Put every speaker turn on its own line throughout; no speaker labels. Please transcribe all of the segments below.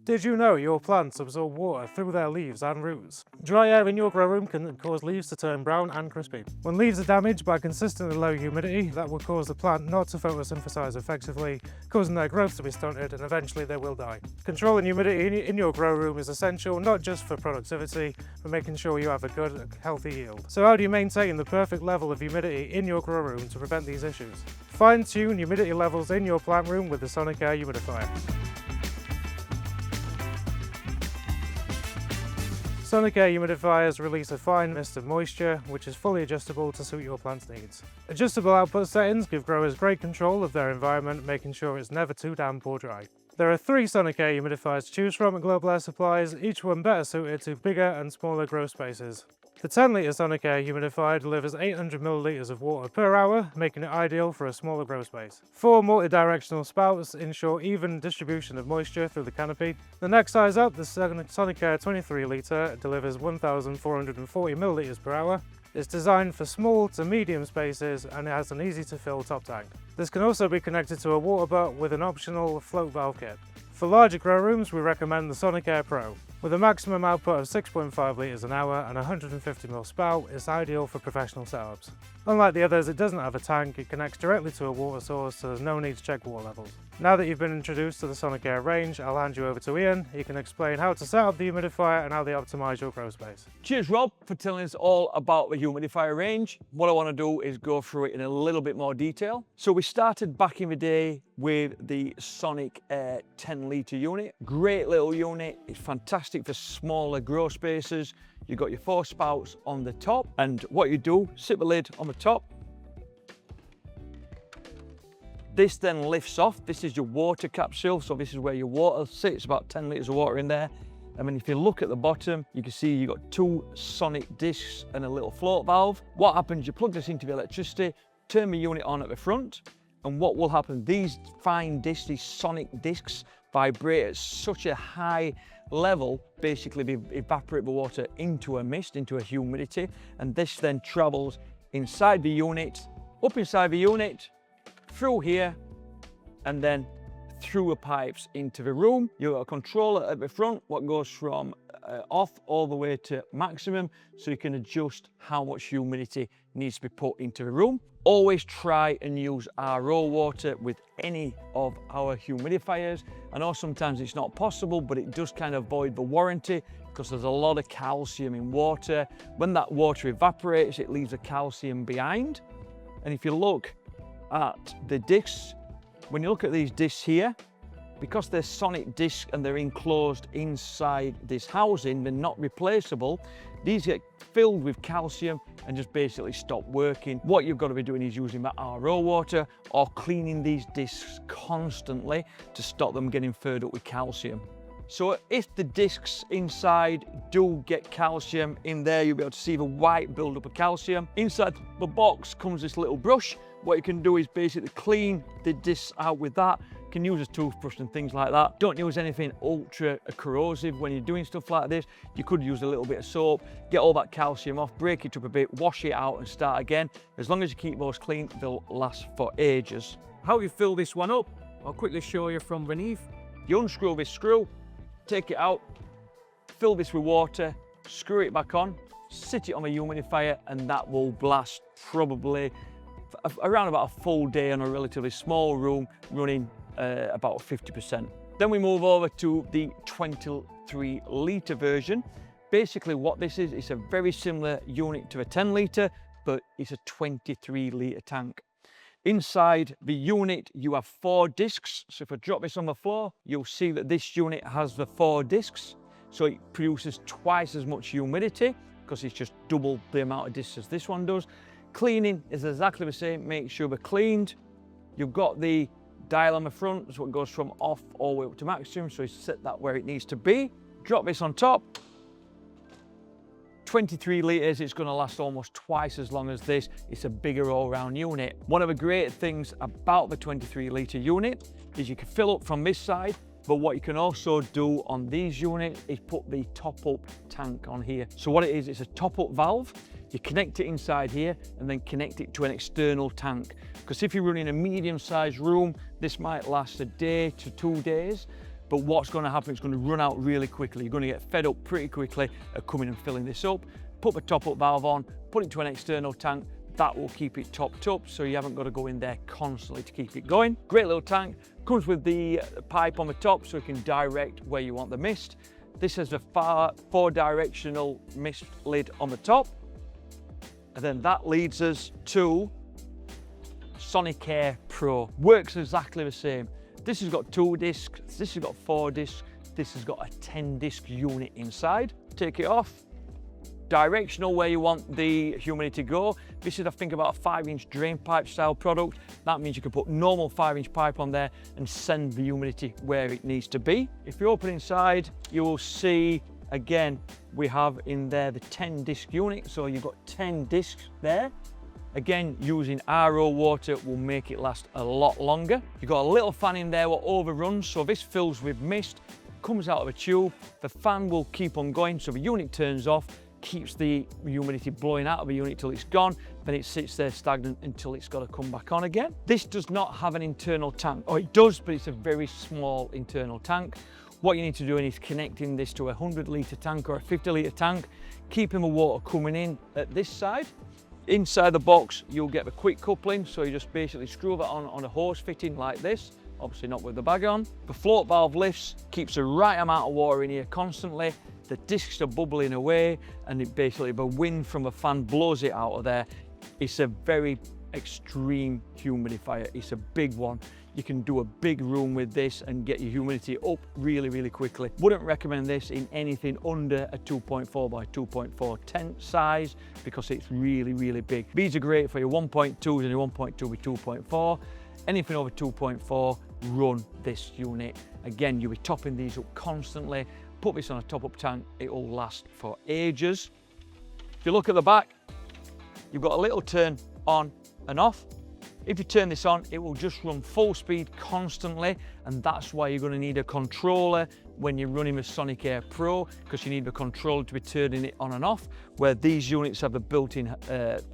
Did you know your plants absorb water through their leaves and roots? Dry air in your grow room can cause leaves to turn brown and crispy. When leaves are damaged by consistently low humidity, that will cause the plant not to photosynthesize effectively, causing their growth to be stunted, and eventually they will die. Controlling humidity in your grow room is essential not just for productivity, but making sure you have a good, healthy yield. So how do you maintain the perfect level of humidity in your grow room to prevent these issues? Fine-tune humidity levels in your plant room with the SonicAir humidifier. SonicAir humidifiers release a fine mist of moisture, which is fully adjustable to suit your plant's needs. Adjustable output settings give growers great control of their environment, making sure it's never too damp or dry. There are 3 SonicAir humidifiers to choose from at Global Air Supplies, each one better suited to bigger and smaller grow spaces. The 10-litre SonicAir humidifier delivers 800 millilitres of water per hour, making it ideal for a smaller grow space. 4 multi-directional spouts ensure even distribution of moisture through the canopy. The next size up, the SonicAir 23-litre, delivers 1,440 millilitres per hour. It's designed for small to medium spaces and it has an easy-to-fill top tank. This can also be connected to a water butt with an optional float valve kit. For larger grow rooms, we recommend the SonicAir Pro. With a maximum output of 6.5 litres an hour and 150ml spout, it's ideal for professional setups. Unlike the others, it doesn't have a tank, it connects directly to a water source, so there's no need to check water levels. Now that you've been introduced to the SonicAir range, I'll hand you over to Ian. He can explain how to set up the humidifier and how they optimise your grow space.
Cheers, Rob, for telling us all about the humidifier range. What I want to do is go through it in a little bit more detail. So we started back in the day with the SonicAir 10-litre unit. Great little unit, it's fantastic for smaller grow spaces. You've got your 4 spouts on the top, and what you do, sit the lid on the top. This then lifts off. This is your water capsule, so this is where your water sits, about 10 litres of water in there. And then if you look at the bottom, you can see you've got 2 sonic discs and a little float valve. What happens, you plug this into the electricity, turn the unit on at the front, and what will happen, these fine discs, these sonic discs, vibrate at such a high level, basically they evaporate the water into a mist, into a humidity, and this then travels inside the unit, up inside the unit, through here, and then through the pipes into the room. You've got a controller at the front, what goes from off all the way to maximum, so you can adjust how much humidity needs to be put into the room. Always try and use RO water with any of our humidifiers. I know sometimes it's not possible, but it does kind of void the warranty because there's a lot of calcium in water. When that water evaporates, it leaves the calcium behind. And if you look at the discs, when you look at these discs here, because they're sonic discs and they're enclosed inside this housing, they're not replaceable. These get filled with calcium and just basically stop working. What you've got to be doing is using that RO water or cleaning these discs constantly to stop them getting filled up with calcium. So if the discs inside do get calcium in there, you'll be able to see the white buildup of calcium. Inside the box comes this little brush. What you can do is basically clean the discs out with that. You can use a toothbrush and things like that. Don't use anything ultra corrosive when you're doing stuff like this. You could use a little bit of soap, get all that calcium off, break it up a bit, wash it out and start again. As long as you keep those clean, they'll last for ages. How you fill this one up, I'll quickly show you from beneath. You unscrew this screw, take it out, fill this with water, screw it back on, sit it on a humidifier, and that will last probably around about a full day on a relatively small room, running about 50%. Then we move over to the 23-litre version. Basically what this is, it's a very similar unit to a 10-litre, but it's a 23-litre tank. Inside the unit, you have 4 discs. So if I drop this on the floor, you'll see that this unit has the 4 discs. So it produces twice as much humidity because it's just double the amount of discs as this one does. Cleaning is exactly the same. Make sure they're cleaned. You've got the dial on the front, so it goes from off all the way up to maximum. So you set that where it needs to be. Drop this on top. 23 litres, it's going to last almost twice as long as this. It's a bigger all-round unit. One of the great things about the 23-litre unit is you can fill up from this side, but what you can also do on these units is put the top-up tank on here. So what it is, it's a top-up valve. You connect it inside here and then connect it to an external tank. Because if you're running a medium-sized room, this might last a day to 2 days. but what's going to happen, it's going to run out really quickly. You're going to get fed up pretty quickly at coming and filling this up. Put the top-up valve on, put it to an external tank. That will keep it topped up, so you haven't got to go in there constantly to keep it going. Great little tank. Comes with the pipe on the top, so you can direct where you want the mist. This has a 4-directional mist lid on the top. And then that leads us to SonicAir Pro. Works exactly the same. This has got 2 discs, this has got 4 discs, this has got a 10-disc unit inside. Take it off. Directional where you want the humidity to go. This is, I think, about a 5-inch drain pipe style product. That means you can put normal 5-inch pipe on there and send the humidity where it needs to be. If you open inside, you will see, again, we have in there the 10-disc unit. So you've got 10 discs there. Again, using RO water will make it last a lot longer. You've got a little fan in there that overruns, so this fills with mist, comes out of a tube. The fan will keep on going, so the unit turns off, keeps the humidity blowing out of the unit till it's gone, then it sits there stagnant until it's got to come back on again. This does not have an internal tank, or it does, but it's a very small internal tank. What you need to do is connecting this to a 100-litre tank or a 50-litre tank, keeping the water coming in at this side. Inside the box, you'll get the quick coupling, so you just basically screw that on a hose fitting like this, obviously not with the bag on. The float valve lifts, keeps the right amount of water in here constantly. The discs are bubbling away, and it basically, the wind from the fan blows it out of there. It's a very extreme humidifier. It's a big one. You can do a big room with this and get your humidity up really, really quickly. Wouldn't recommend this in anything under a 2.4 by 2.4 tent size because it's really, really big. These are great for your 1.2s and your 1.2 with 2.4. Anything over 2.4, run this unit. Again, you'll be topping these up constantly. Put this on a top-up tank, it will last for ages. If you look at the back, you've got a little turn on and off. If you turn this on, it will just run full speed constantly, and that's why you're going to need a controller when you're running with SonicAir Pro, because you need the controller to be turning it on and off, where these units have the built-in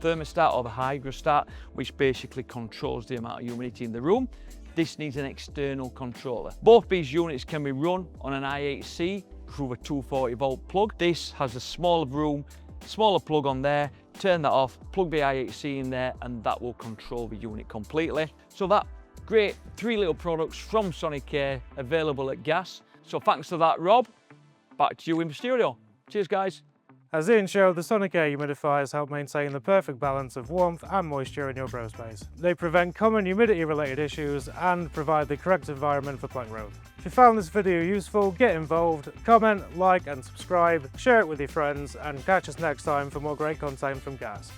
thermostat or the hygrostat, which basically controls the amount of humidity in the room. This needs an external controller. Both these units can be run on an I8C through a 240 volt plug. This has a smaller room, smaller plug on there. Turn that off, plug the I8C in there, and that will control the unit completely. So that great 3 little products from SonicAir available at G.A.S. So thanks to that, Rob. Back to you in the studio. Cheers, guys.
As Ian showed, the SonicAir humidifiers help maintain the perfect balance of warmth and moisture in your grow space. They prevent common humidity-related issues and provide the correct environment for plant growth. If you found this video useful, get involved, comment, like and subscribe, share it with your friends, and catch us next time for more great content from G.A.S.